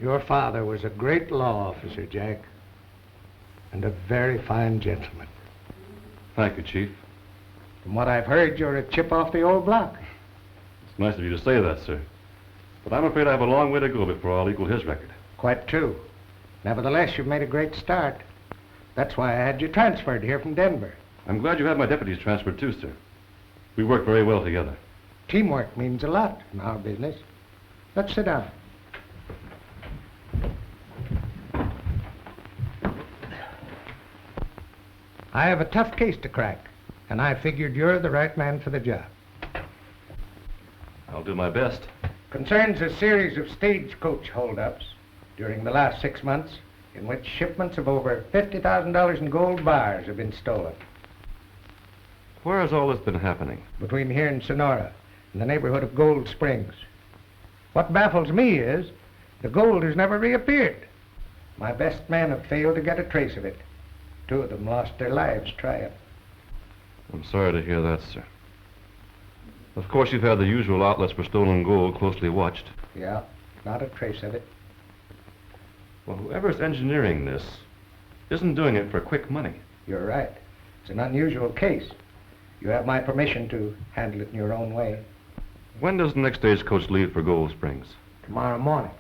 Your father was a great law officer, Jack, and a very fine gentleman. Thank you, Chief. From what I've heard, you're a chip off the old block. It's nice of you to say that, sir. But I'm afraid I have a long way to go before I'll equal his record. Quite true. Nevertheless, you've made a great start. That's why I had you transferred here from Denver. I'm glad you had my deputies transferred too, sir. We work very well together. Teamwork means a lot in our business. Let's sit down. I have a tough case to crack, and I figured you're the right man for the job. I'll do my best. Concerns a series of stagecoach holdups during the last 6 months in which shipments of over $50,000 in gold bars have been stolen. Where has all this been happening? Between here and Sonora, in the neighborhood of Gold Springs. What baffles me is the gold has never reappeared. My best men have failed to get a trace of it. 2 of them lost their lives trying. I'm sorry to hear that, sir. Of course, you've had the usual outlets for stolen gold closely watched. Yeah, not a trace of it. Well, whoever's engineering this isn't doing it for quick money. You're right. It's an unusual case. You have my permission to handle it in your own way. When does the next stagecoach leave for Gold Springs? Tomorrow morning.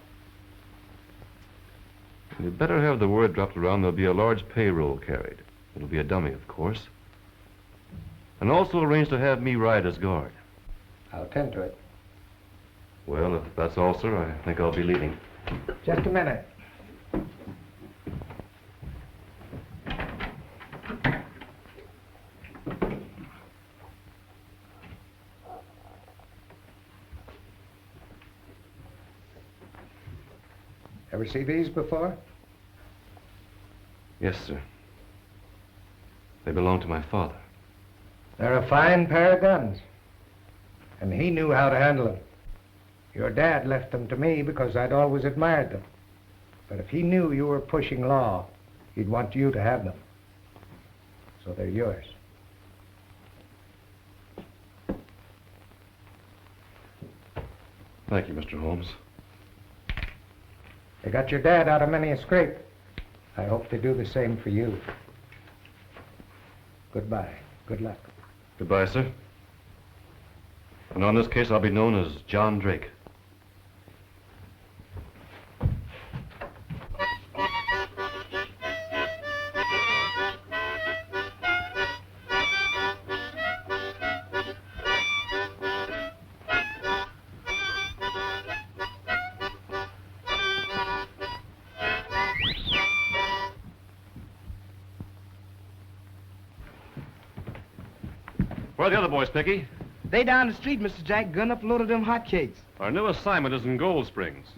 You'd better have the word dropped around there'll be a large payroll carried. It'll be a dummy, of course. And also arrange to have me ride as guard. I'll tend to it. Well, if that's all, sir, I think I'll be leaving. Just a minute. Ever see these before? Yes, sir. They belong to my father. They're a fine pair of guns. And he knew how to handle them. Your dad left them to me because I'd always admired them. But if he knew you were pushing law, he'd want you to have them. So they're yours. Thank you, Mr. Holmes. They got your dad out of many a scrape. I hope they do the same for you. Goodbye. Good luck. Goodbye, sir. And on this case, I'll be known as John Drake. Where are the other boys, Picky? They down the street, Mr. Jack, gun up a load of them hotcakes. Our new assignment is in Gold Springs.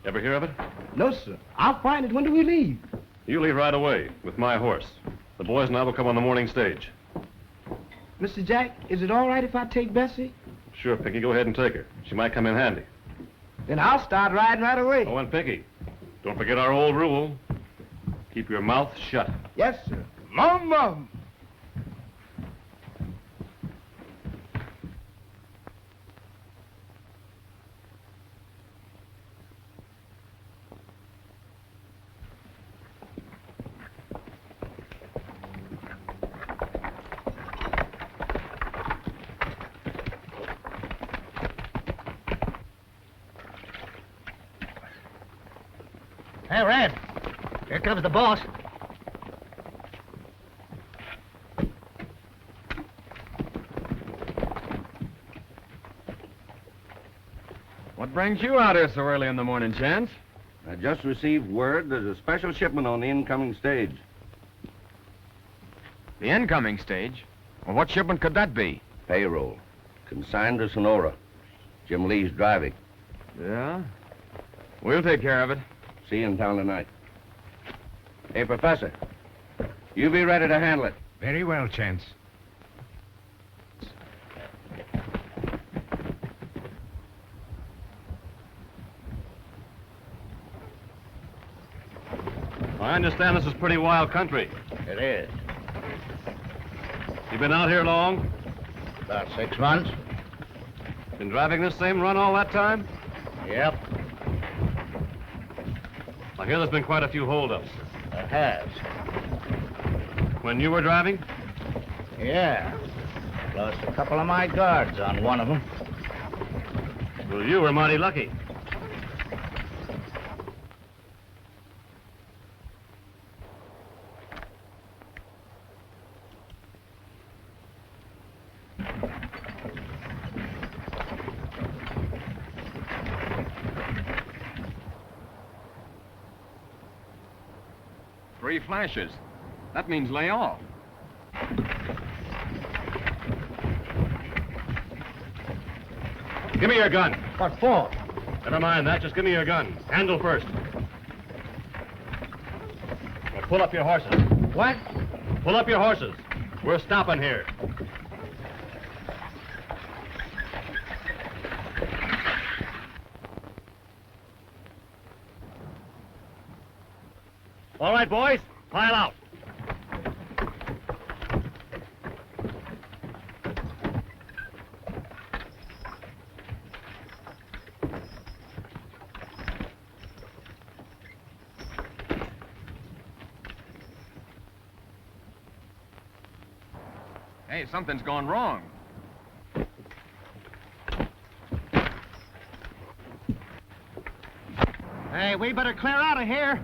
Ever hear of it? No, sir. I'll find it. When do we leave? You leave right away with my horse. The boys and I will come on the morning stage. Mr. Jack, is it all right if I take Bessie? Sure, Picky, go ahead and take her. She might come in handy. Then I'll start riding right away. Oh, and Picky, don't forget our old rule. Keep your mouth shut. Yes, sir. Mum. Hey, Red. Here comes the boss. What brings you out here so early in the morning, Chance? I just received word there's a special shipment on the incoming stage. The incoming stage? Well, what shipment could that be? Payroll. Consigned to Sonora. Jim Lee's driving. Yeah? We'll take care of it. See you in town tonight. Hey, Professor. You be ready to handle it. Very well, Chance. I understand this is pretty wild country. It is. You been out here long? About 6 months. Been driving this same run all that time? Yep. I hear there's been quite a few holdups. There has. When you were driving? Yeah. Lost a couple of my guards on one of them. Well, you were mighty lucky. Three flashes. That means lay off. Give me your gun. What for? Never mind that. Just give me your gun. Handle first. Now pull up your horses. What? Pull up your horses. We're stopping here. All right, boys. Pile out. Hey, something's gone wrong. Hey, we better clear out of here.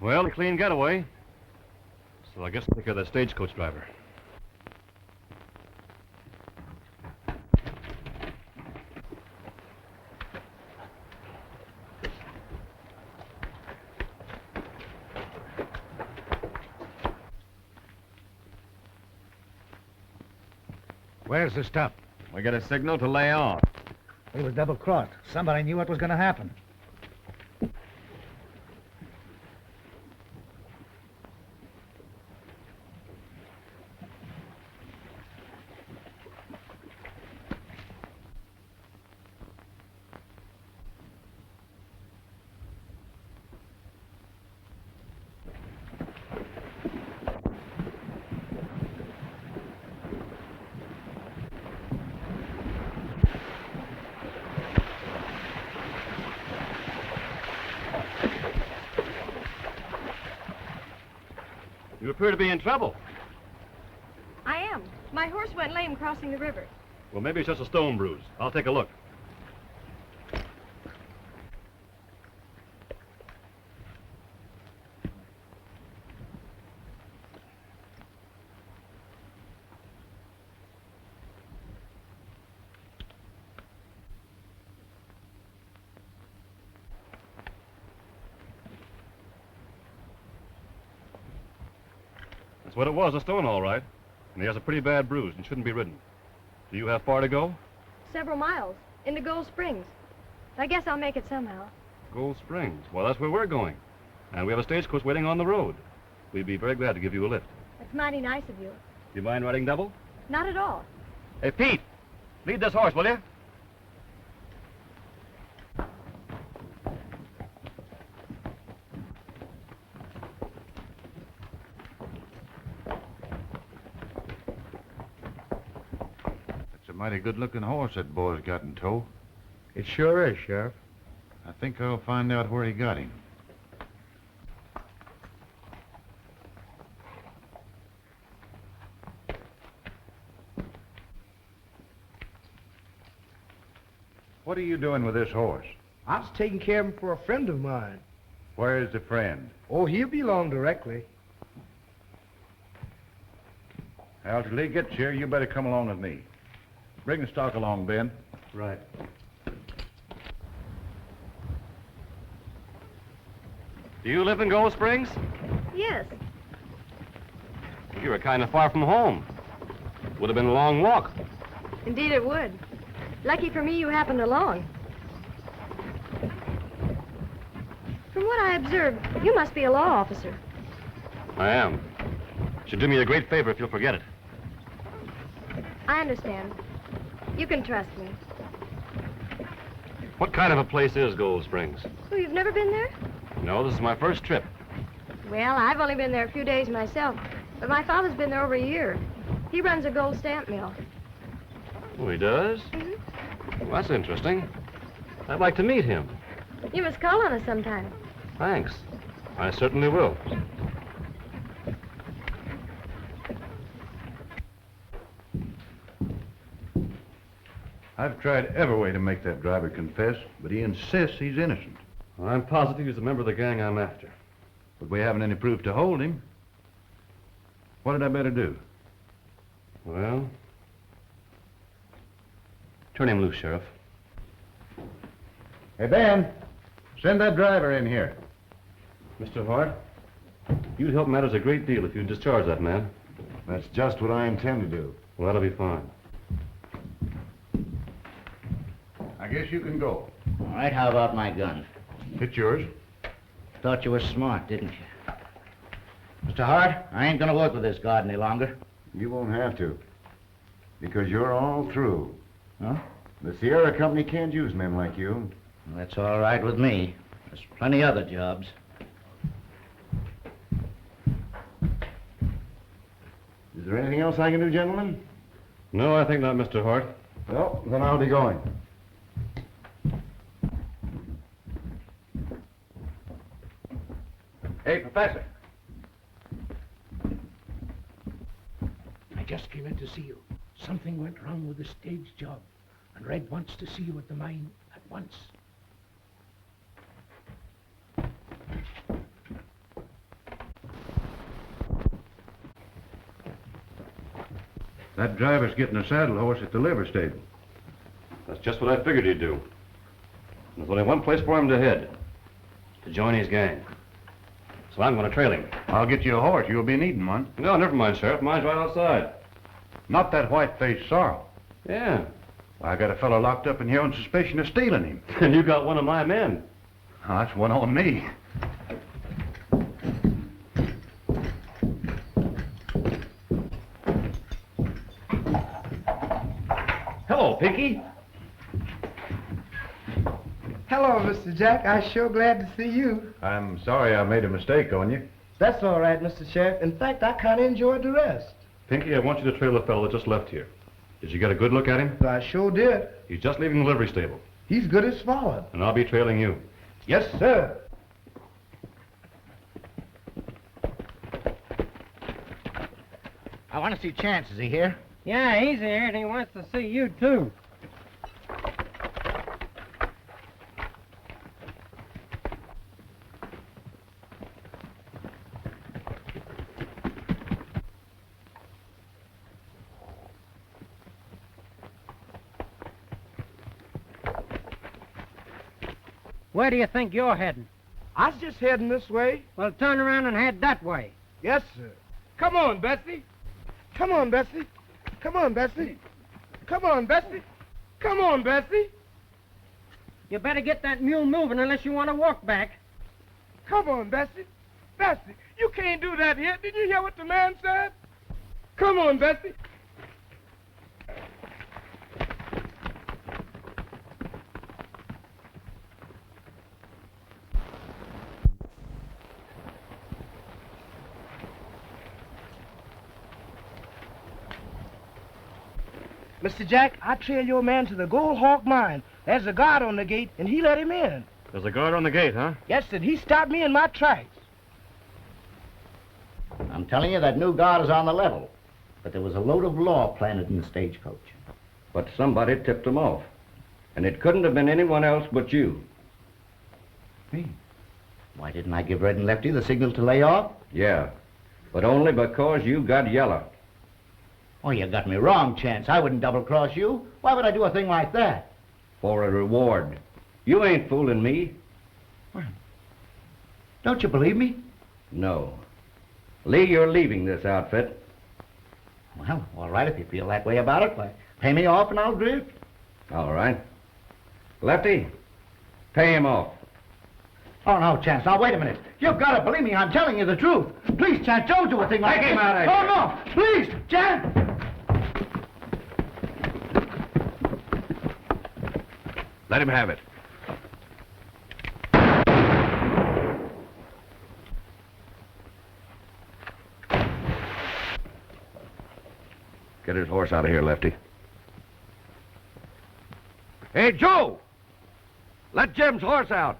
Well, a clean getaway. So I guess I'll take care of that stagecoach driver. Where's the stop? We got a signal to lay off. We was double-crossed. Somebody knew what was going to happen. You appear to be in trouble. I am. My horse went lame crossing the river. Well, maybe it's just a stone bruise. I'll take a look. That's what it was, a stone, all right. And he has a pretty bad bruise and shouldn't be ridden. Do you have far to go? Several miles. Into Gold Springs. I guess I'll make it somehow. Gold Springs. Well, that's where we're going. And we have a stagecoach waiting on the road. We'd be very glad to give you a lift. That's mighty nice of you. Do you mind riding double? Not at all. Hey, Pete, lead this horse, will you? It's a mighty good-looking horse that boy's got in tow. It sure is, Sheriff. I think I'll find out where he got him. What are you doing with this horse? I was taking care of him for a friend of mine. Where is the friend? Oh, he'll be along directly. Al, till he gets here, you better come along with me. Bring the stock along, Ben. Right. Do you live in Gold Springs? Yes. You were kind of far from home. Would have been a long walk. Indeed it would. Lucky for me you happened along. From what I observed, you must be a law officer. I am. Should do me a great favor if you'll forget it. I understand. You can trust me. What kind of a place is Gold Springs? Oh, you've never been there? No, this is my first trip. Well, I've only been there a few days myself, but my father's been there over a year. He runs a gold stamp mill. Oh, he does? Mhm. Well, that's interesting. I'd like to meet him. You must call on us sometime. Thanks. I certainly will. I've tried every way to make that driver confess, but he insists he's innocent. Well, I'm positive he's a member of the gang I'm after. But we haven't any proof to hold him. What did I better do? Well, turn him loose, Sheriff. Hey, Ben, send that driver in here. Mr. Hart, you'd help matters a great deal if you'd discharge that man. That's just what I intend to do. Well, that'll be fine. I guess you can go. All right, how about my gun? It's yours. Thought you were smart, didn't you? Mr. Hart, I ain't gonna work with this guard any longer. You won't have to. Because you're all through. Huh? The Sierra Company can't use men like you. Well, that's all right with me. There's plenty other jobs. Is there anything else I can do, gentlemen? No, I think not, Mr. Hart. Well, then I'll be going. Hey, Professor. I just came in to see you. Something went wrong with the stage job, and Red wants to see you at the mine at once. That driver's getting a saddle horse at the liver stable. That's just what I figured he'd do. There's only one place for him to head. To join his gang. So I'm going to trail him. I'll get you a horse. You'll be needing one. No, never mind, Sheriff. Mine's right outside. Not that white-faced sorrel. Yeah. I got a fellow locked up in here on suspicion of stealing him. And you got one of my men. Oh, that's one on me. Hello, Pinky. Hello, Mr. Jack. I'm sure glad to see you. I'm sorry I made a mistake on you. That's all right, Mr. Sheriff. In fact, I kind of enjoyed the rest. Pinky, I want you to trail the fellow that just left here. Did you get a good look at him? I sure did. He's just leaving the livery stable. He's good as swallowed. And I'll be trailing you. Yes, sir. I want to see Chance. Is he here? Yeah, he's here, and he wants to see you, too. Where do you think you're heading? I was just heading this way. Well, turn around and head that way. Yes, sir. Come on, Bessie. Come on, Bessie. Come on, Bessie. Come on, Bessie. Come on, Bessie. You better get that mule moving unless you want to walk back. Come on, Bessie. Bessie, you can't do that here. Did you hear what the man said? Come on, Bessie. Mr. Jack, I trail your man to the Gold Hawk mine. There's a guard on the gate, and he let him in. There's a guard on the gate, huh? Yes, sir. He stopped me in my tracks. I'm telling you, that new guard is on the level. But there was a load of law planted in the stagecoach. But somebody tipped him off. And it couldn't have been anyone else but you. Me? Why didn't I give Red and Lefty the signal to lay off? Yeah, but only because you got yellow. Oh, you got me wrong, Chance. I wouldn't double-cross you. Why would I do a thing like that? For a reward. You ain't fooling me. Don't you believe me? No. Lee, you're leaving this outfit. Well, all right, if you feel that way about it, why, pay me off and I'll drift. All right. Lefty, pay him off. Oh, no, Chance. Now, wait a minute. You've got to believe me. I'm telling you the truth. Please, Chance, don't do a thing like Take this. him out of Oh, here. no. Please, Chance. Let him have it. Get his horse out of here, Lefty. Hey, Joe! Let Jim's horse out.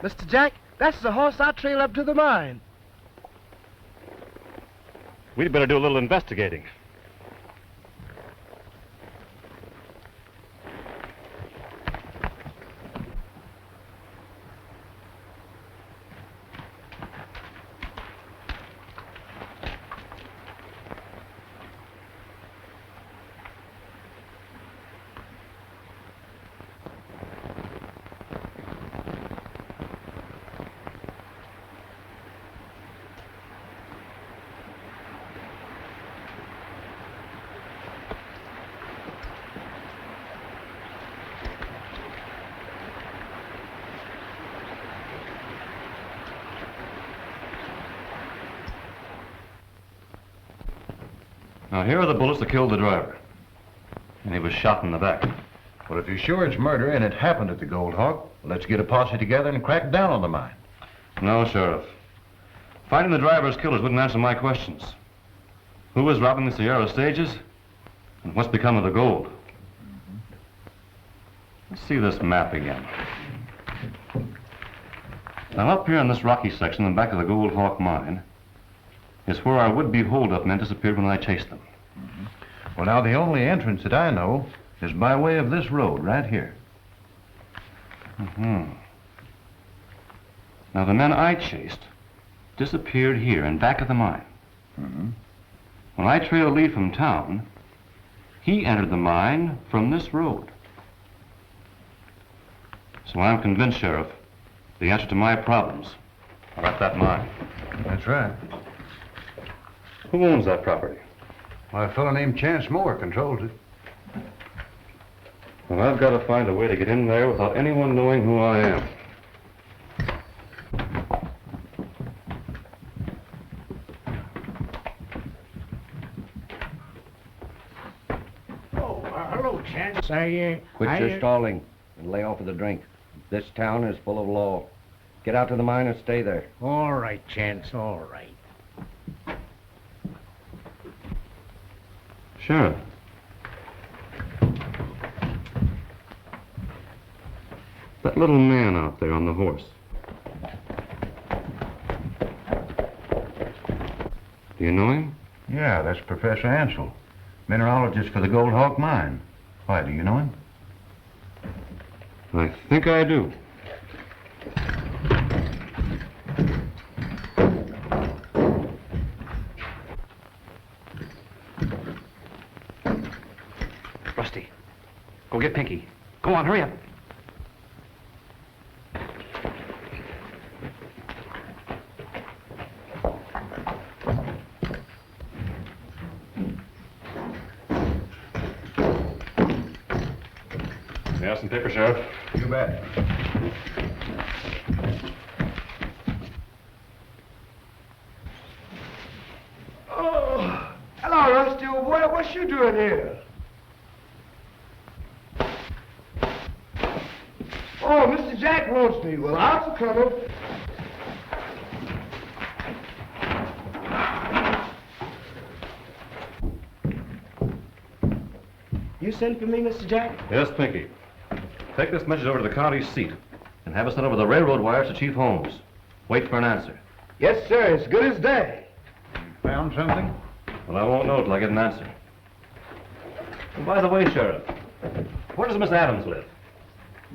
Mr. Jack, that's the horse I trail up to the mine. We'd better do a little investigating. Now, here are the bullets that killed the driver. And he was shot in the back. Well, if you're sure it's murder and it happened at the Gold Hawk, let's get a posse together and crack down on the mine. No, Sheriff. Finding the driver's killers wouldn't answer my questions. Who was robbing the Sierra stages? And what's become of the gold? Let's see this map again. Now, up here in this rocky section in the back of the Gold Hawk mine is where our would-be hold-up men disappeared when I chased them. Well, now, the only entrance that I know is by way of this road right here. Now, the men I chased disappeared here in back of the mine. When I trailed Lee from town, he entered the mine from this road. So I'm convinced, Sheriff, the answer to my problems are at that mine. That's right. Who owns that property? Well, a fellow named Chance Moore controls it. Well, I've got to find a way to get in there without anyone knowing who I am. Oh, hello, Chance. Quit your stalling and lay off of the drink. This town is full of law. Get out to the mine and stay there. All right, Chance, all right. Sheriff. That little man out there on the horse. Do you know him? Yeah, that's Professor Ansel, mineralogist for the Gold Hawk mine. Why, do you know him? I think I do. Go get Pinky. Go on, hurry up. May I have some paper, Sheriff? You bet. Oh, hello, Rusty, old boy. What you doing here? Oh, Mr. Jack wants me. Well, I'm coming. You sent for me, Mr. Jack? Yes, Pinky. Take this message over to the county seat and have it sent over the railroad wires to Chief Holmes. Wait for an answer. Yes, sir. It's good as day. Found something? Well, I won't know till I get an answer. And by the way, Sheriff, where does Miss Adams live?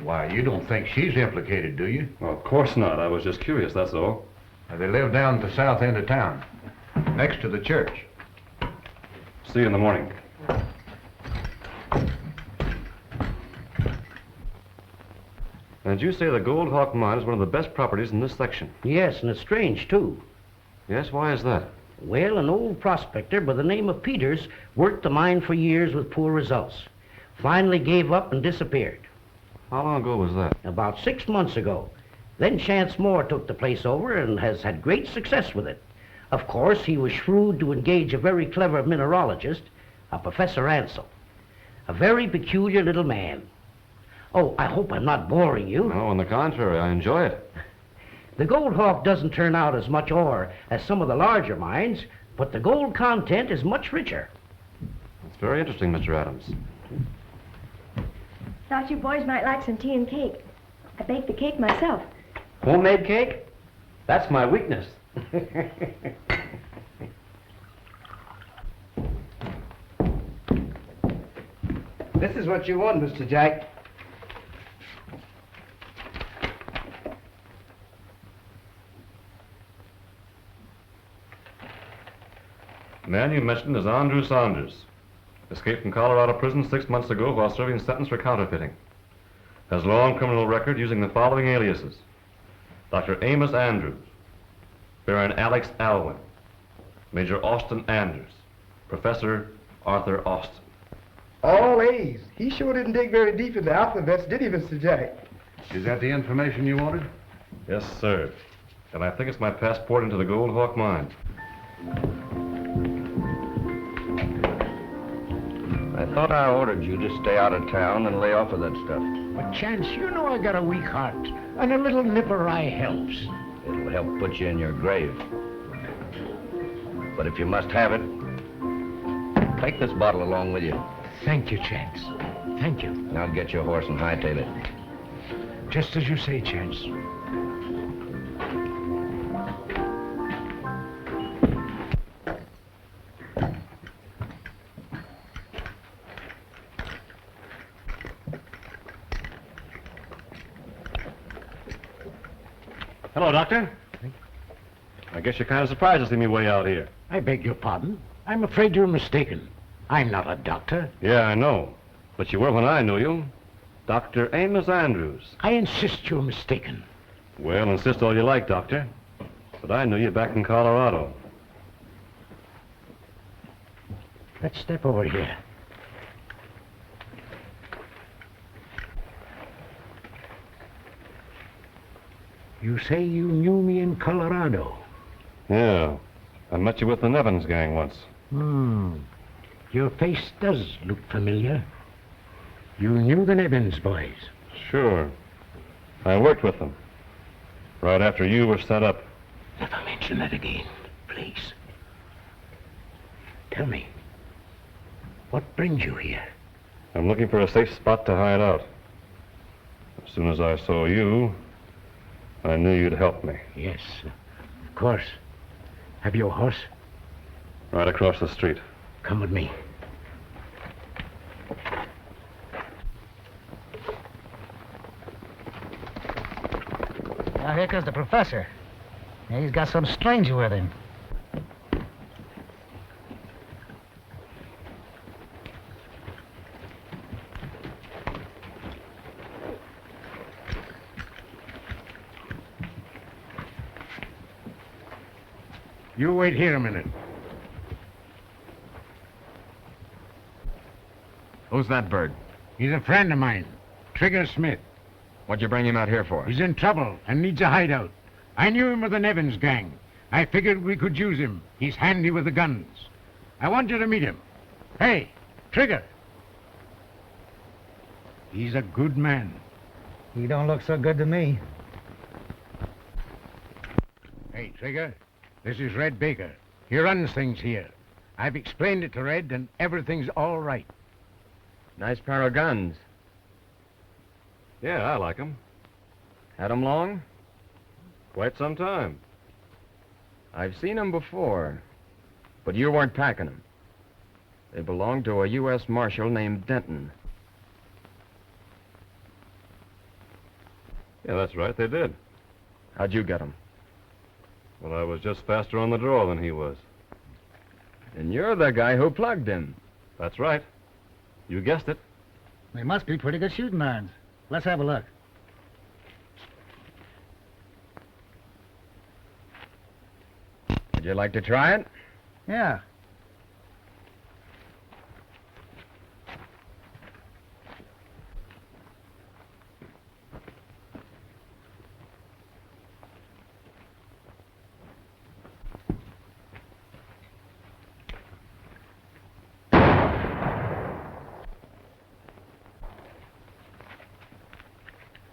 Why, you don't think she's implicated, do you? Well, of course not. I was just curious, that's all. They live down at the south end of town, next to the church. See you in the morning. And you say the Gold Hawk mine is one of the best properties in this section? Yes, and it's strange, too. Yes, why is that? Well, an old prospector by the name of Peters worked the mine for years with poor results. Finally gave up and disappeared. How long ago was that? About 6 months ago. Then Chance Moore took the place over and has had great success with it. Of course, he was shrewd to engage a very clever mineralogist, a Professor Ansel. A very peculiar little man. Oh, I hope I'm not boring you. No, on the contrary, I enjoy it. The Gold Hawk doesn't turn out as much ore as some of the larger mines, but the gold content is much richer. It's very interesting, Mr. Adams. Thought you boys might like some tea and cake. I baked the cake myself. Homemade cake? That's my weakness. This is what you want, Mr. Jack. The man you mentioned is Andrew Saunders. Escaped from Colorado prison 6 months ago while serving a sentence for counterfeiting. Has a long criminal record using the following aliases: Dr. Amos Andrews, Baron Alex Alwyn, Major Austin Anders, Professor Arthur Austin. All A's. He sure didn't dig very deep in the alphabets, did he, Mr. Jack? Is that the information you wanted? Yes, sir. And I think it's my passport into the Gold Hawk mine. I thought I ordered you to stay out of town and lay off of that stuff. But, Chance, you know I got a weak heart, and a little nipper eye helps. It'll help put you in your grave. But if you must have it, take this bottle along with you. Thank you, Chance. Thank you. Now get your horse and hightail it. Just as you say, Chance. Hello, Doctor. I guess you're kind of surprised to see me way out here. I beg your pardon. I'm afraid you're mistaken. I'm not a doctor. Yeah, I know. But you were when I knew you. Dr. Amos Andrews. I insist you're mistaken. Well, insist all you like, Doctor. But I knew you back in Colorado. Let's step over here. You say you knew me in Colorado? Yeah. I met you with the Nevins gang once. Your face does look familiar. You knew the Nevins boys? Sure. I worked with them. Right after you were set up. Never mention that again, please. Tell me, what brings you here? I'm looking for a safe spot to hide out. As soon as I saw you, I knew you'd help me. Yes, of course. Have you a horse? Right across the street. Come with me. Now, here comes the professor. He's got some stranger with him. You wait here a minute. Who's that bird? He's a friend of mine, Trigger Smith. What'd you bring him out here for? He's in trouble and needs a hideout. I knew him with the Nevins gang. I figured we could use him. He's handy with the guns. I want you to meet him. Hey, Trigger. He's a good man. He don't look so good to me. Hey, Trigger, this is Red Baker. He runs things here. I've explained it to Red, and everything's all right. Nice pair of guns. Yeah, I like him. Had 'em long? Quite some time. I've seen 'em before, but you weren't packing 'em. They belonged to a U.S. Marshal named Denton. Yeah, that's right, they did. How'd you get 'em? Well, I was just faster on the draw than he was. And you're the guy who plugged him. That's right. You guessed it. They must be pretty good shooting irons. Let's have a look. Would you like to try it? Yeah.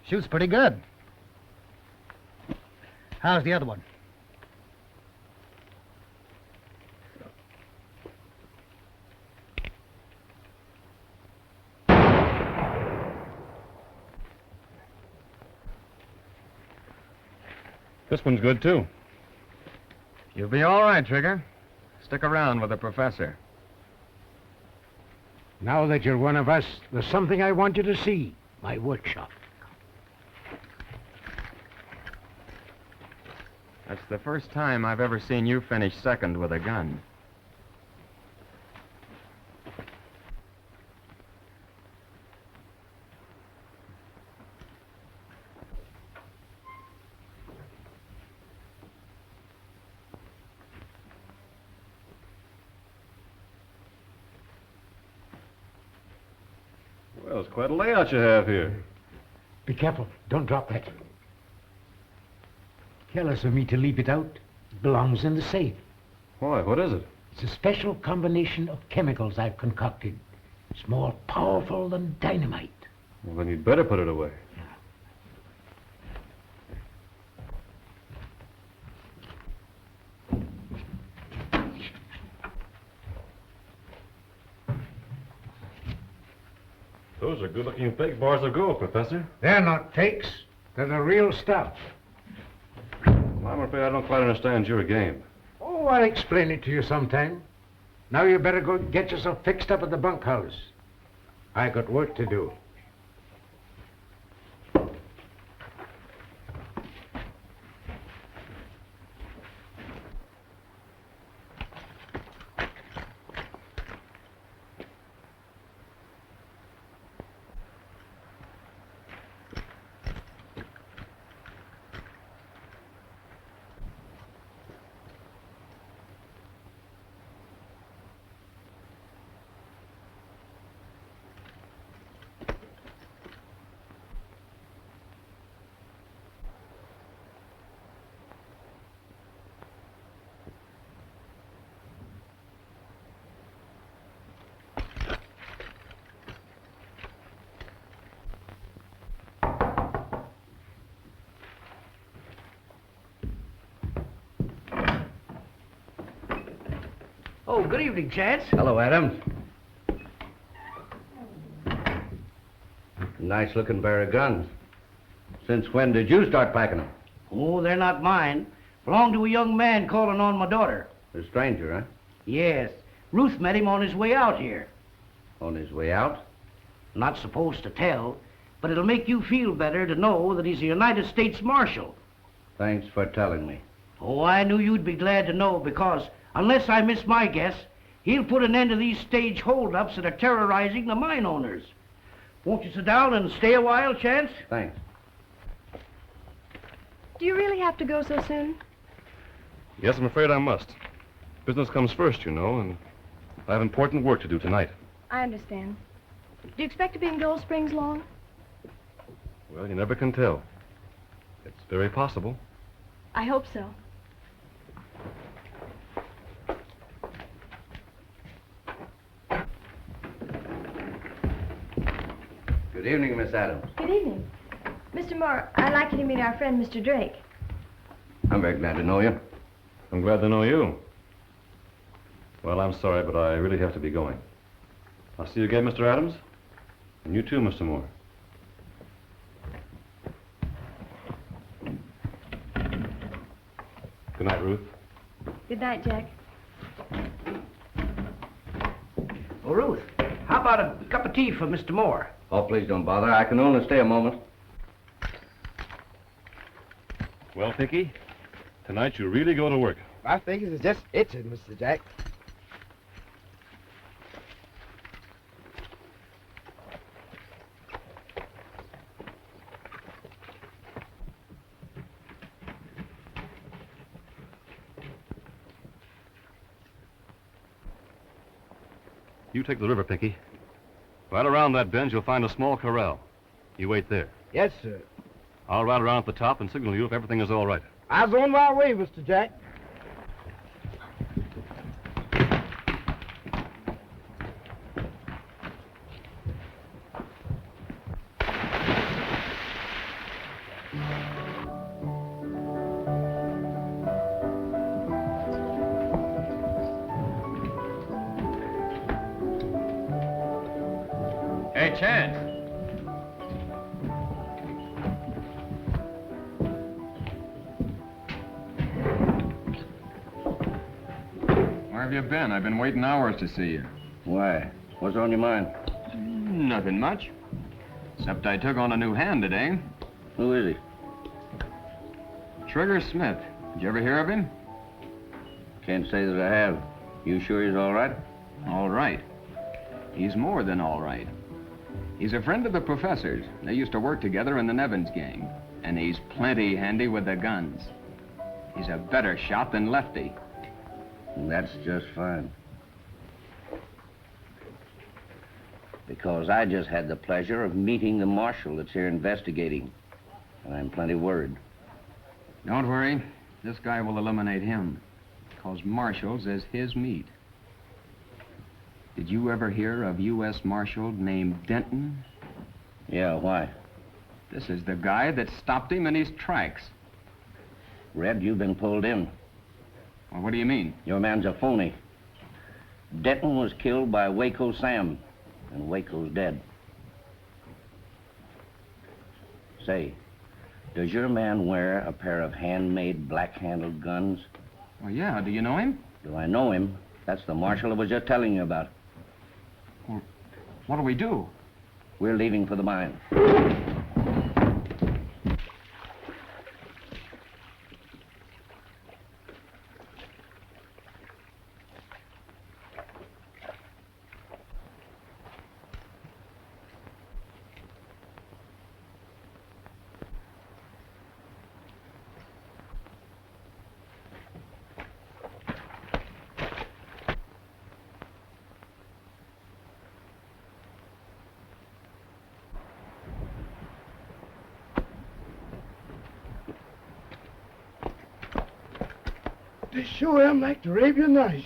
Shoots pretty good. How's the other one? This one's good, too. You'll be all right, Trigger. Stick around with the professor. Now that you're one of us, there's something I want you to see. My workshop. That's the first time I've ever seen you finish second with a gun. Well, it's quite a layout you have here. Be careful. Don't drop that. Careless of me to leave it out. It belongs in the safe. Why, what is it? It's a special combination of chemicals I've concocted. It's more powerful than dynamite. Well, then you'd better put it away. Those are good-looking fake bars of gold, Professor. They're not fakes. They're the real stuff. Well, I'm afraid I don't quite understand your game. Oh, I'll explain it to you sometime. Now you better go get yourself fixed up at the bunkhouse. I got work to do. Oh, good evening, Chance. Hello, Adam. Nice-looking pair of guns. Since when did you start packing them? Oh, they're not mine. Belong to a young man calling on my daughter. A stranger, huh? Yes. Ruth met him on his way out here. On his way out? Not supposed to tell, but it'll make you feel better to know that he's a United States Marshal. Thanks for telling me. Oh, I knew you'd be glad to know because, unless I miss my guess, he'll put an end to these stage holdups that are terrorizing the mine owners. Won't you sit down and stay a while, Chance? Thanks. Do you really have to go so soon? Yes, I'm afraid I must. Business comes first, you know, and I have important work to do tonight. I understand. Do you expect to be in Gold Springs long? Well, you never can tell. It's very possible. I hope so. Good evening, Miss Adams. Good evening. Mr. Moore, I'd like you to meet our friend, Mr. Drake. I'm very glad to know you. I'm glad to know you. Well, I'm sorry, but I really have to be going. I'll see you again, Mr. Adams. And you too, Mr. Moore. Good night, Ruth. Good night, Jack. Oh, Ruth, how about a cup of tea for Mr. Moore? Oh, please don't bother. I can only stay a moment. Well, Pinky, tonight you really go to work. My fingers is just itching, Mr. Jack. You take the river, Pinky. Right around that bend, you'll find a small corral. You wait there. Yes, sir. I'll ride around at the top and signal you if everything is all right. I was on my way, Mr. Jack. Hey, Chance. Where have you been? I've been waiting hours to see you. Why? What's on your mind? Nothing much. Except I took on a new hand today. Who is he? Trigger Smith. Did you ever hear of him? Can't say that I have. You sure he's all right? All right. He's more than all right. He's a friend of the professor's. They used to work together in the Nevins gang. And he's plenty handy with the guns. He's a better shot than Lefty. That's just fine. Because I just had the pleasure of meeting the marshal that's here investigating. And I'm plenty worried. Don't worry. This guy will eliminate him. Because Marshall's is his meat. Did you ever hear of U.S. Marshal named Denton? Yeah, why? This is the guy that stopped him in his tracks. Red, you've been pulled in. Well, what do you mean? Your man's a phony. Denton was killed by Waco Sam, and Waco's dead. Say, does your man wear a pair of handmade black-handled guns? Well, yeah. Do you know him? Do I know him? That's the marshal I was just telling you about. Well, what do we do? We're leaving for the mine. They sure am like the Arabian Nights.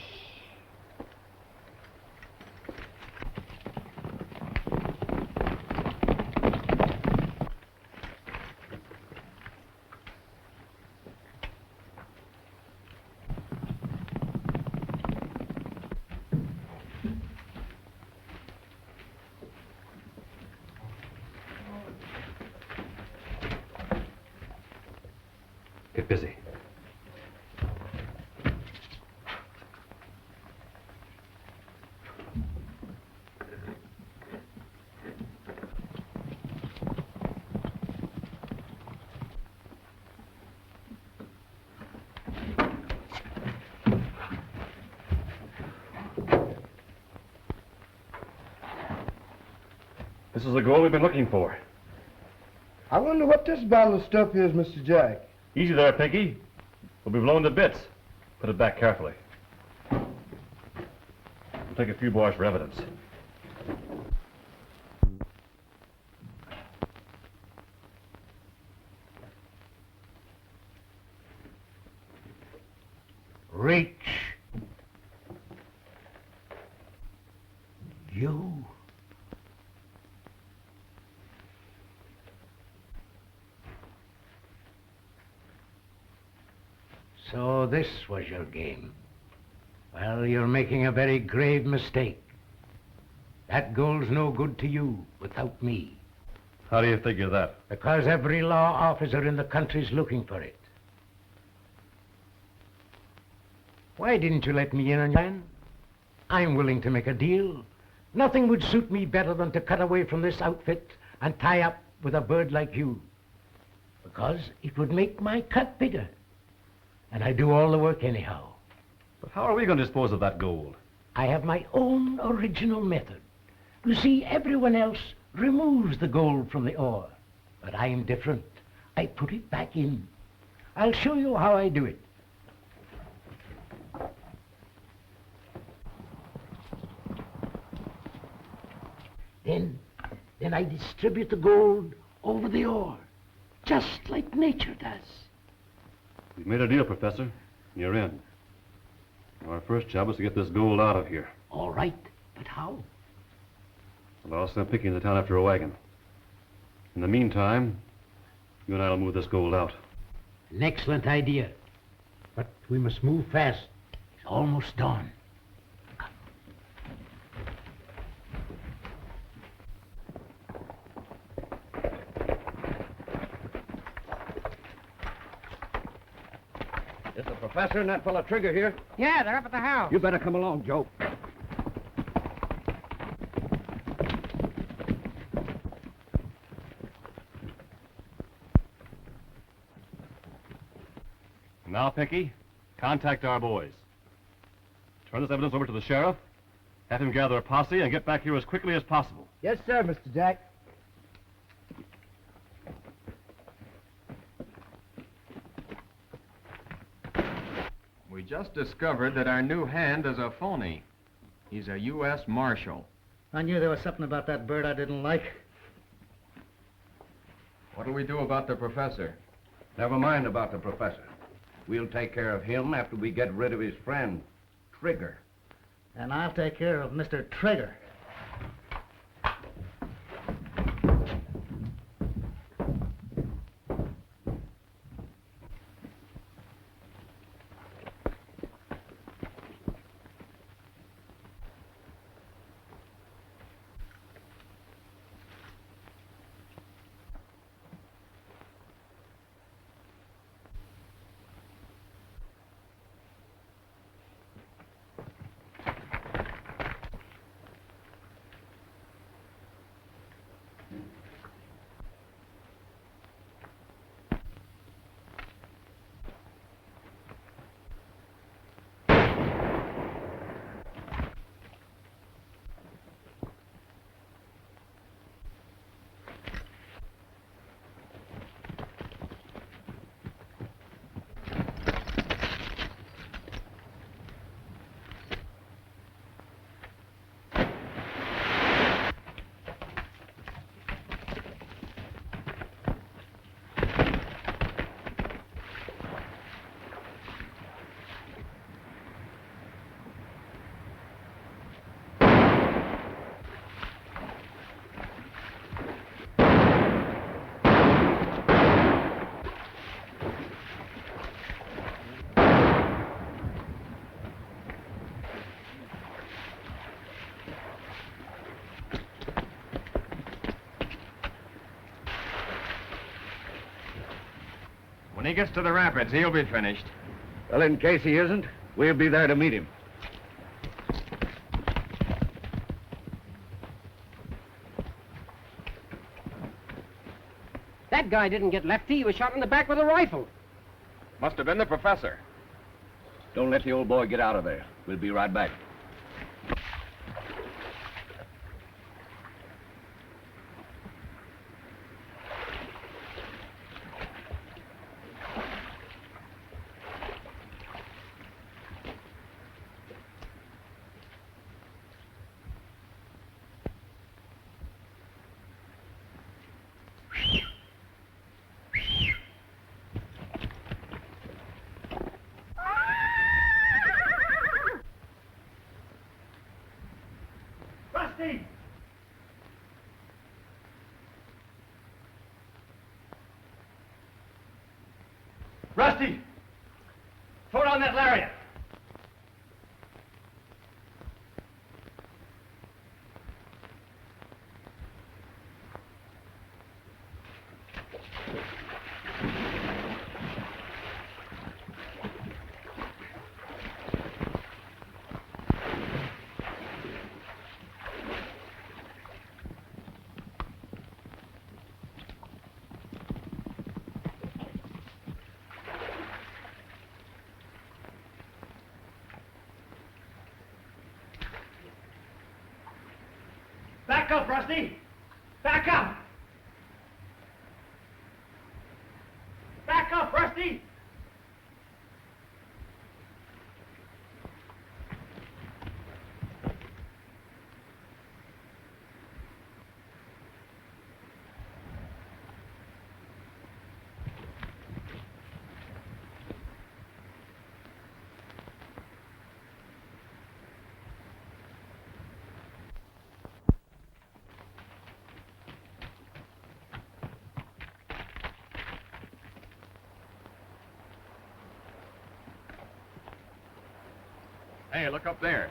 Get busy. This is the gold we've been looking for. I wonder what this bottle of stuff is, Mr. Jack. Easy there, Pinky. We'll be blown to bits. Put it back carefully. We'll take a few boys for evidence. Reach. You. So this was your game. Well, you're making a very grave mistake. That gold's no good to you without me. How do you figure that? Because every law officer in the country's looking for it. Why didn't you let me in on your plan? I'm willing to make a deal. Nothing would suit me better than to cut away from this outfit and tie up with a bird like you. Because it would make my cut bigger. And I do all the work anyhow. But how are we going to dispose of that gold? I have my own original method. You see, everyone else removes the gold from the ore. But I'm different. I put it back in. I'll show you how I do it. Then I distribute the gold over the ore, just like nature does. We've made a deal, Professor. You're in. Our first job is to get this gold out of here. All right, but how? Well, I'll send Pinky into town after a wagon. In the meantime, you and I will move this gold out. An excellent idea. But we must move fast. It's almost dawn. Is the professor and that fellow Trigger here? Yeah, they're up at the house. You better come along, Joe. Now, Pinky, contact our boys. Turn this evidence over to the sheriff, have him gather a posse, and get back here as quickly as possible. Yes, sir, Mr. Jack. We just discovered that our new hand is a phony. He's a U.S. Marshal. I knew there was something about that bird I didn't like. What'll we do about the professor? Never mind about the professor. We'll take care of him after we get rid of his friend, Trigger. And I'll take care of Mr. Trigger. When he gets to the rapids, he'll be finished. Well, in case he isn't, we'll be there to meet him. That guy didn't get Lefty. He was shot in the back with a rifle. Must have been the professor. Don't let the old boy get out of there. We'll be right back. Rusty! Throw down that lariat! Back up, Rusty! Back up! Back up, Rusty! Hey, look up there.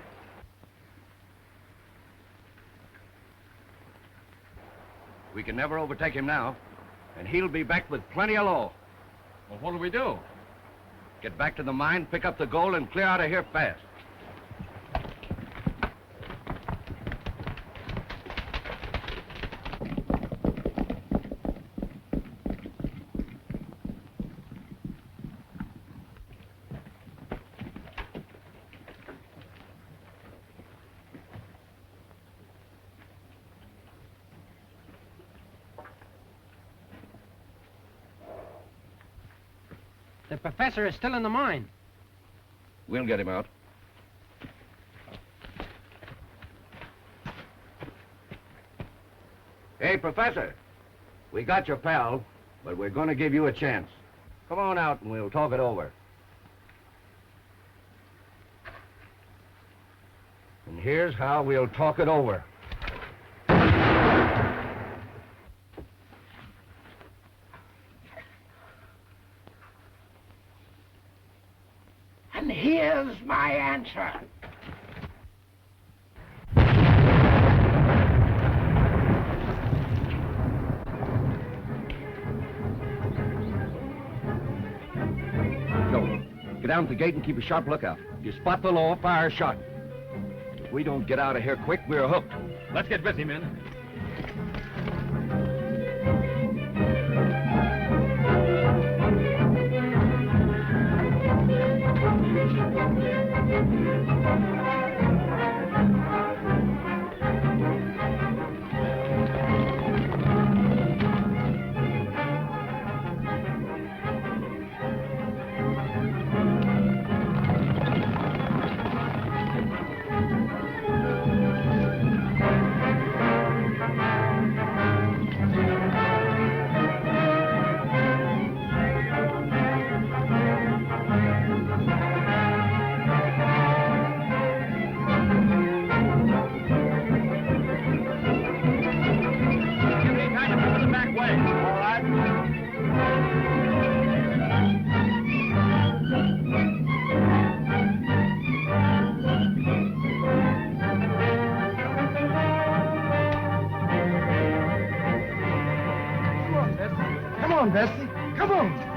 We can never overtake him now, and he'll be back with plenty of law. Well, what'll we do? Get back to the mine, pick up the gold, and clear out of here fast. The professor is still in the mine. We'll get him out. Hey, Professor. We got your pal, but we're going to give you a chance. Come on out and we'll talk it over. And here's how we'll talk it over. And here's my answer. Go. Get down to the gate and keep a sharp lookout. If you spot the law, fire a shot. If we don't get out of here quick, we're hooked. Let's get busy, men. Come on, Bessie. Come on.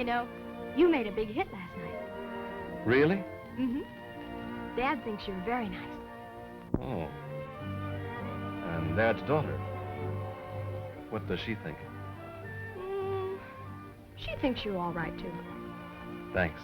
know, you made a big hit last night. Really? Mm-hmm. Dad thinks you're very nice. Oh. And Dad's daughter. What does she think? She thinks you're all right, too. Thanks.